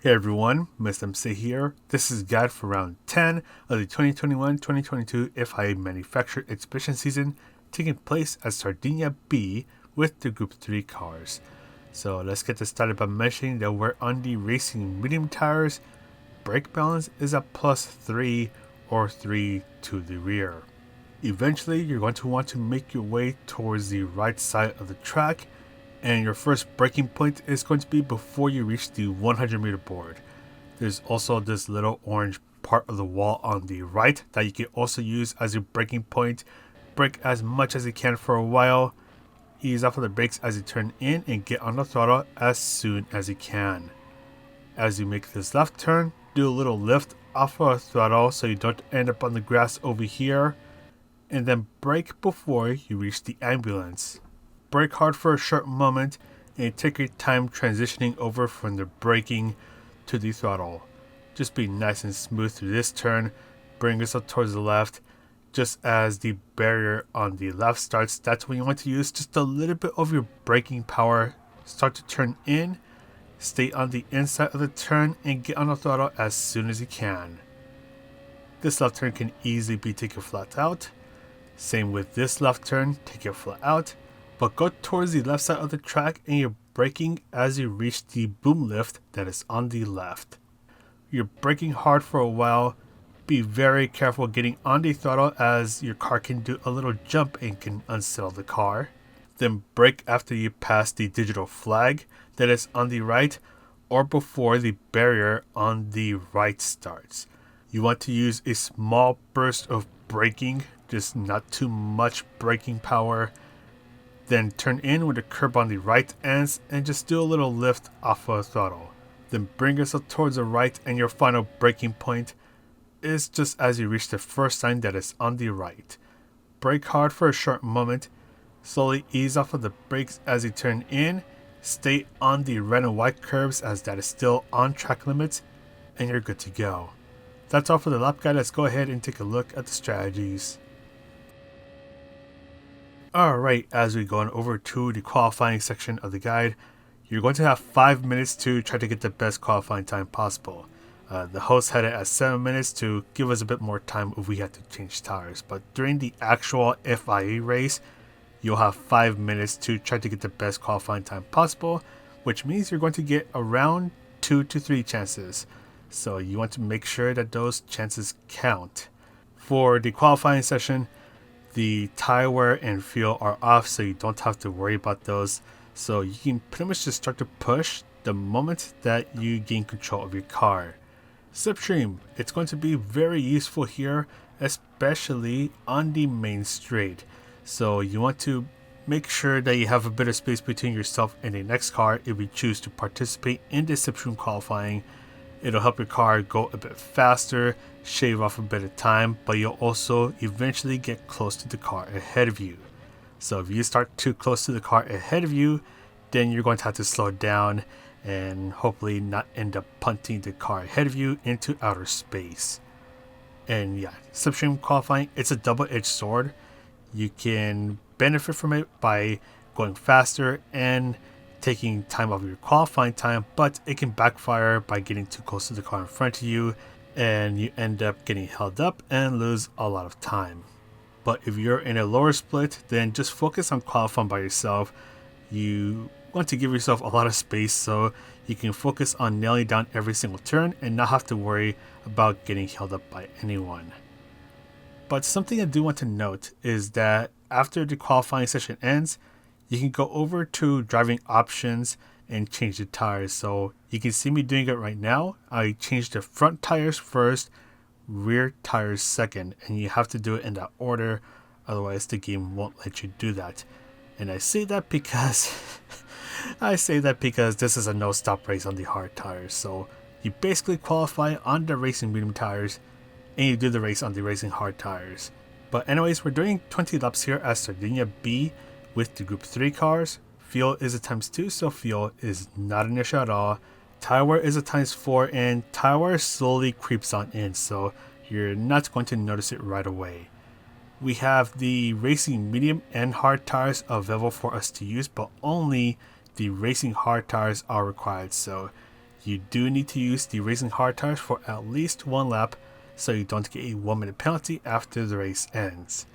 Hey everyone, Mr. MC here. This is guide for round 10 of the 2021-2022 FIA Manufacturer Exhibition season taking place at Sardegna B with the Group 3 cars. So let's get this started by mentioning that we're on the racing medium tires. Brake balance is at +3 or 3 to the rear. Eventually you're going to want to make your way towards the right side of the track, and your first braking point is going to be before you reach the 100-meter board. There's also this little orange part of the wall on the right that you can also use as your braking point. Brake as much as you can for a while, ease off of the brakes as you turn in, and get on the throttle as soon as you can. As you make this left turn, do a little lift off of the throttle so you don't end up on the grass over here, and then brake before you reach the ambulance. Brake hard for a short moment and take your time transitioning over from the braking to the throttle. Just be nice and smooth through this turn. Bring yourself towards the left. Just as the barrier on the left starts, that's when you want to use just a little bit of your braking power. Start to turn in. Stay on the inside of the turn and get on the throttle as soon as you can. This left turn can easily be taken flat out. Same with this left turn, take it flat out. But go towards the left side of the track and you're braking as you reach the boom lift that is on the left. You're braking hard for a while. Be very careful getting on the throttle as your car can do a little jump and can unsettle the car. Then brake after you pass the digital flag that is on the right or before the barrier on the right starts. You want to use a small burst of braking, just not too much braking power. Then turn in with the curb on the right ends and just do a little lift off of the throttle. Then bring yourself towards the right, and your final braking point is just as you reach the first sign that is on the right. Brake hard for a short moment. Slowly ease off of the brakes as you turn in. Stay on the red and white curves as that is still on track limits, and you're good to go. That's all for the lap guide. Let's go ahead and take a look at the strategies. Alright, as we go on over to the qualifying section of the guide, you're going to have 5 minutes to try to get the best qualifying time possible. The host had it at 7 minutes to give us a bit more time if we had to change tires, but during the actual FIA race, you'll have 5 minutes to try to get the best qualifying time possible, which means you're going to get around 2 to 3 chances. So you want to make sure that those chances count. For the qualifying session, the tire wear and feel are off, so you don't have to worry about those. So you can pretty much just start to push the moment that you gain control of your car. Slipstream, it's going to be very useful here, especially on the main straight. So you want to make sure that you have a bit of space between yourself and the next car if you choose to participate in the slipstream qualifying. It'll help your car go a bit faster, shave off a bit of time, but you'll also eventually get close to the car ahead of you. So if you start too close to the car ahead of you, then you're going to have to slow down and hopefully not end up punting the car ahead of you into outer space. And yeah, slipstream qualifying, it's a double-edged sword. You can benefit from it by going faster and taking time off your qualifying time, but it can backfire by getting too close to the car in front of you, and you end up getting held up and lose a lot of time. But if you're in a lower split, then just focus on qualifying by yourself. You want to give yourself a lot of space so you can focus on nailing down every single turn and not have to worry about getting held up by anyone. But something I do want to note is that after the qualifying session ends, you can go over to driving options and change the tires. So you can see me doing it right now. I changed the front tires first, rear tires second, and you have to do it in that order, otherwise the game won't let you do that. And I say that because this is a no-stop race on the hard tires. So you basically qualify on the racing medium tires and you do the race on the racing hard tires. But anyways, we're doing 20 laps here at Sardegna B with the Group 3 cars. Fuel is a ×2, so fuel is not an issue at all. Tire wear is a ×4, and tire wear slowly creeps on in, so you're not going to notice it right away. We have the racing medium and hard tires available for us to use, but only the racing hard tires are required, so you do need to use the racing hard tires for at least one lap so you don't get a 1-minute penalty after the race ends.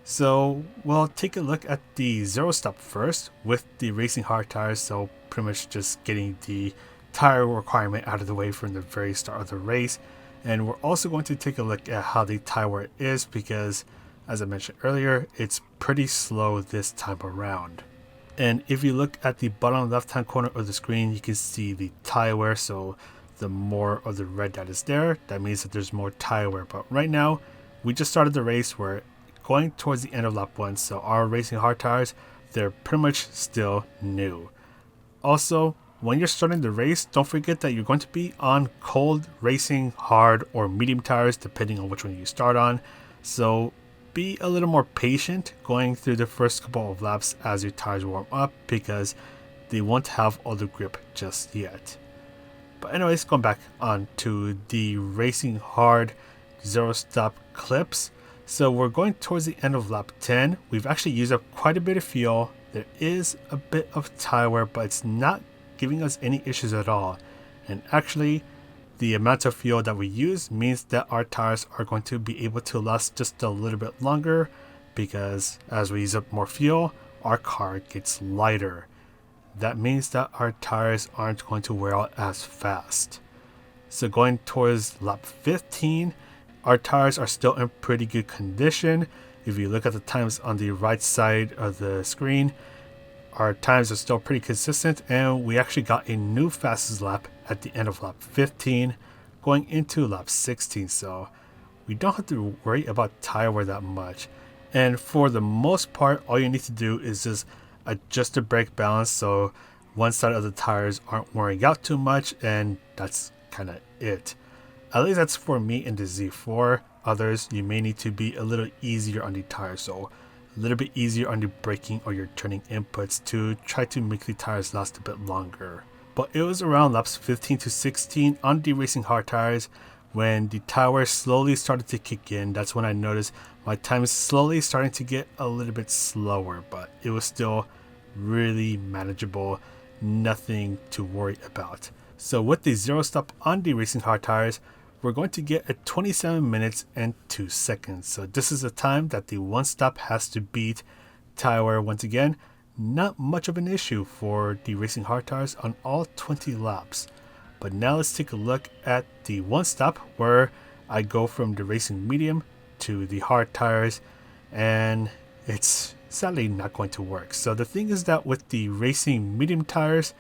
So we'll take a look at the zero stop first with the racing hard tires, so pretty much just getting the tire requirement out of the way from the very start of the race. And we're also going to take a look at how the tire wear is because, as I mentioned earlier, it's pretty slow this time around. And if you look at the bottom left hand corner of the screen, you can see the tire wear. So the more of the red that is there, that means that there's more tire wear. But right now, we just started the race. We're going towards the end of lap 1, so our racing hard tires, they're pretty much still new. Also, when you're starting the race, don't forget that you're going to be on cold, racing, hard, or medium tires depending on which one you start on. So be a little more patient going through the first couple of laps as your tires warm up because they won't have all the grip just yet. But anyways, going back on to the racing hard zero stop clips. So we're going towards the end of lap 10. We've actually used up quite a bit of fuel. There is a bit of tire wear, but it's not giving us any issues at all. And actually, the amount of fuel that we use means that our tires are going to be able to last just a little bit longer because as we use up more fuel, our car gets lighter. That means that our tires aren't going to wear out as fast. So going towards lap 15, our tires are still in pretty good condition. If you look at the times on the right side of the screen, our times are still pretty consistent, and we actually got a new fastest lap at the end of lap 15 going into lap 16, so we don't have to worry about tire wear that much. And for the most part, all you need to do is just adjust the brake balance so one side of the tires aren't wearing out too much, and that's kind of it. At least that's for me in the Z4. Others, you may need to be a little easier on the tires, so a little bit easier on the braking or your turning inputs to try to make the tires last a bit longer. But it was around laps 15 to 16 on the racing hard tires when the tire wear slowly started to kick in. That's when I noticed my time is slowly starting to get a little bit slower, but it was still really manageable, nothing to worry about. So with the zero stop on the racing hard tires, we're going to get at 27 minutes and 2 seconds. So this is the time that the one stop has to beat. Tire wear, once again, not much of an issue for the racing hard tires on all 20 laps. But now let's take a look at the one stop where I go from the racing medium to the hard tires, and it's sadly not going to work. So the thing is that with the racing medium tires,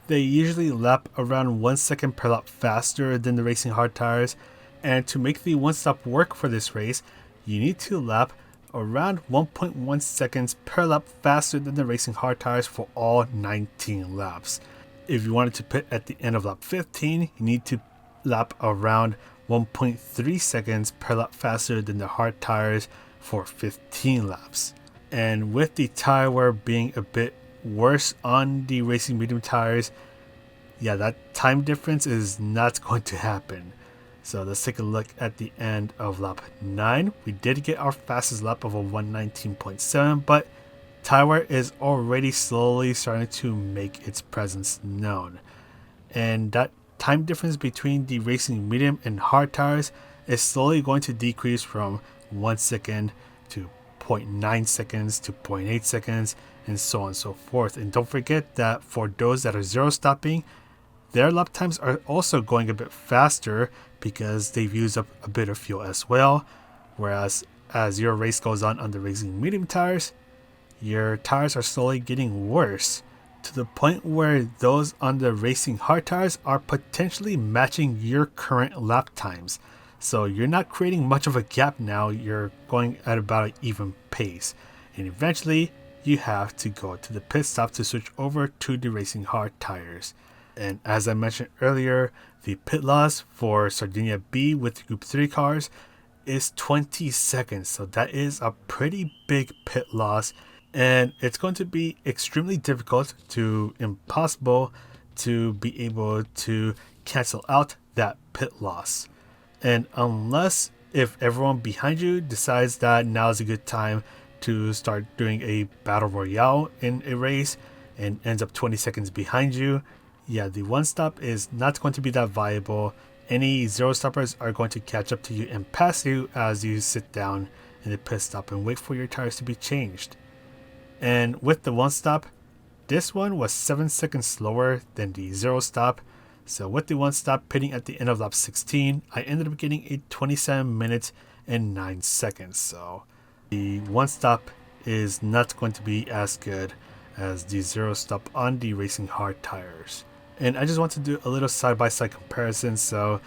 they usually lap around 1 second per lap faster than the racing hard tires, and to make the one stop work for this race, you need to lap around 1.1 seconds per lap faster than the racing hard tires for all 19 laps. If you wanted to pit at the end of lap 15, you need to lap around 1.3 seconds per lap faster than the hard tires for 15 laps. And with the tire wear being a bit worse on the racing medium tires, yeah, that time difference is not going to happen. So let's take a look at the end of lap 9. We did get our fastest lap of a 119.7, but tire wear is already slowly starting to make its presence known. And that time difference between the racing medium and hard tires is slowly going to decrease from 1 second to 0.9 seconds to 0.8 seconds and so on and so forth. And don't forget that for those that are zero stopping, their lap times are also going a bit faster because they've used up a bit of fuel as well. Whereas as your race goes on the racing medium tires, your tires are slowly getting worse to the point where those on the racing hard tires are potentially matching your current lap times. So you're not creating much of a gap now, you're going at about an even pace. And eventually you have to go to the pit stop to switch over to the racing hard tires. And as I mentioned earlier, the pit loss for Sardegna B with Group 3 cars is 20 seconds. So that is a pretty big pit loss. And it's going to be extremely difficult to impossible to be able to cancel out that pit loss. And unless if everyone behind you decides that now is a good time to start doing a battle royale in a race and ends up 20 seconds behind you, yeah, the one stop is not going to be that viable. Any zero stoppers are going to catch up to you and pass you as you sit down in the pit stop and wait for your tires to be changed. And with the one stop, this one was 7 seconds slower than the zero stop. So with the one stop pitting at the end of lap 16, I ended up getting a 27 minutes and 9 seconds. So the one stop is not going to be as good as the zero stop on the racing hard tires. And I just want to do a little side-by-side comparison. So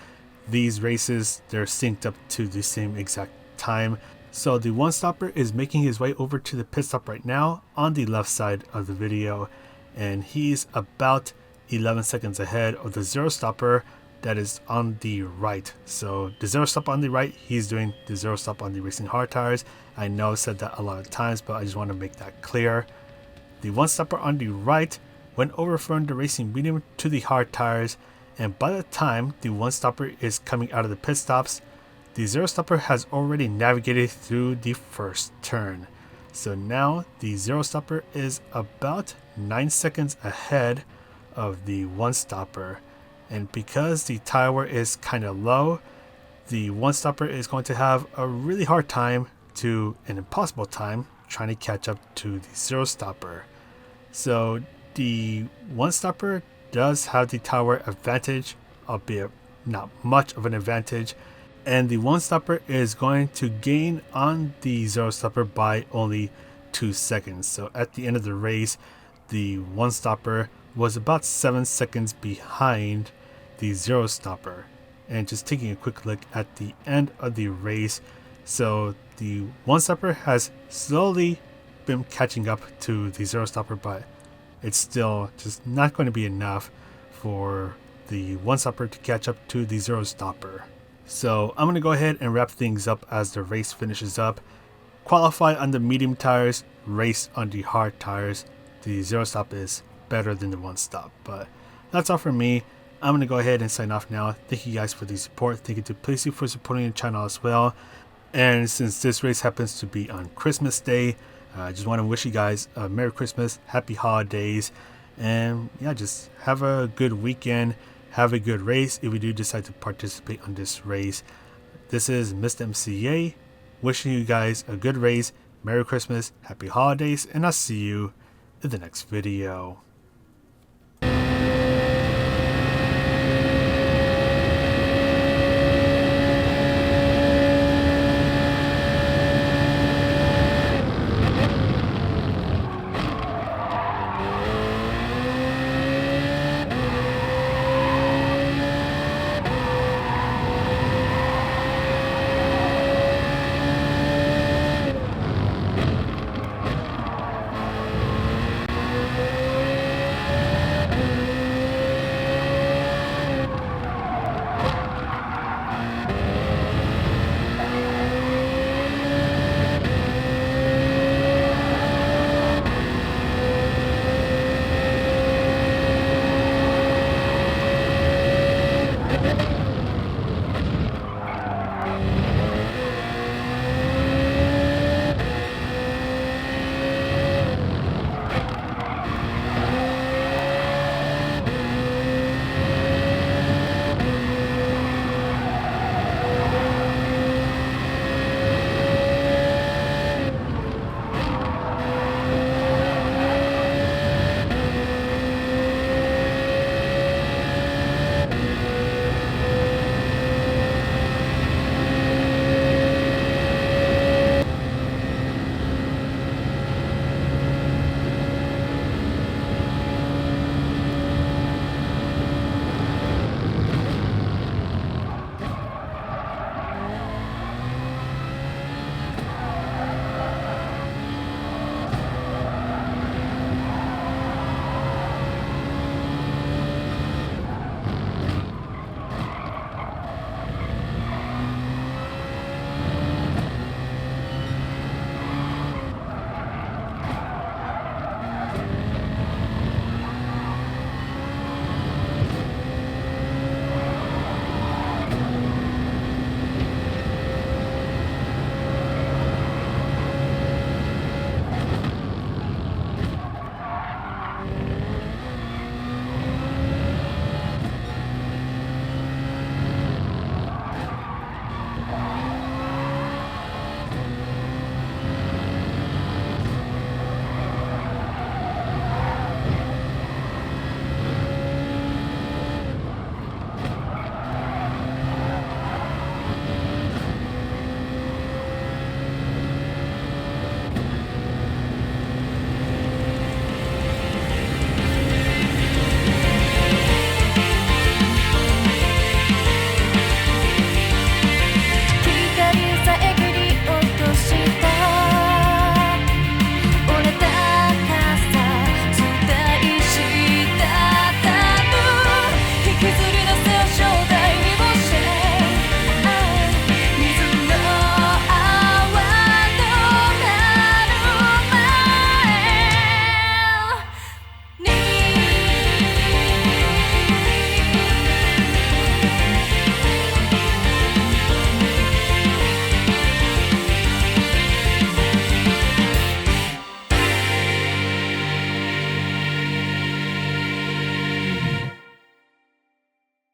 these races, they're synced up to the same exact time. So the one stopper is making his way over to the pit stop right now on the left side of the video, and he's about 11 seconds ahead of the zero stopper that is on the right. So the zero stop on the right, he's doing the zero stop on the racing hard tires. I know I've said that a lot of times, but I just want to make that clear. The one stopper on the right went over from the racing medium to the hard tires, and by the time the one stopper is coming out of the pit stops, the zero stopper has already navigated through the first turn. So now the zero stopper is about 9 seconds ahead of the one stopper, and because the tire wear is kind of low, the one stopper is going to have a really hard time to an impossible time trying to catch up to the zero stopper. So the one stopper does have the tire wear advantage, albeit not much of an advantage, and the one stopper is going to gain on the zero stopper by only 2 seconds. So at the end of the race, the one stopper was about 7 seconds behind the zero stopper. And just taking a quick look at the end of the race, so the one stopper has slowly been catching up to the zero stopper, but it's still just not going to be enough for the one stopper to catch up to the zero stopper. So I'm going to go ahead and wrap things up as the race finishes up. Qualify on the medium tires, race on the hard tires. The zero stop is better than the one stop, but that's all from me. I'm going to go ahead and sign off now. Thank you guys for the support. Thank you to Playseat for supporting the channel as well. And since this race happens to be on Christmas Day, I just want to wish you guys a Merry Christmas, Happy Holidays, and yeah, just have a good weekend. Have a good race if you do decide to participate on this race. This is Mr. MCA wishing you guys a good race, Merry Christmas, Happy Holidays, and I'll see you in the next video.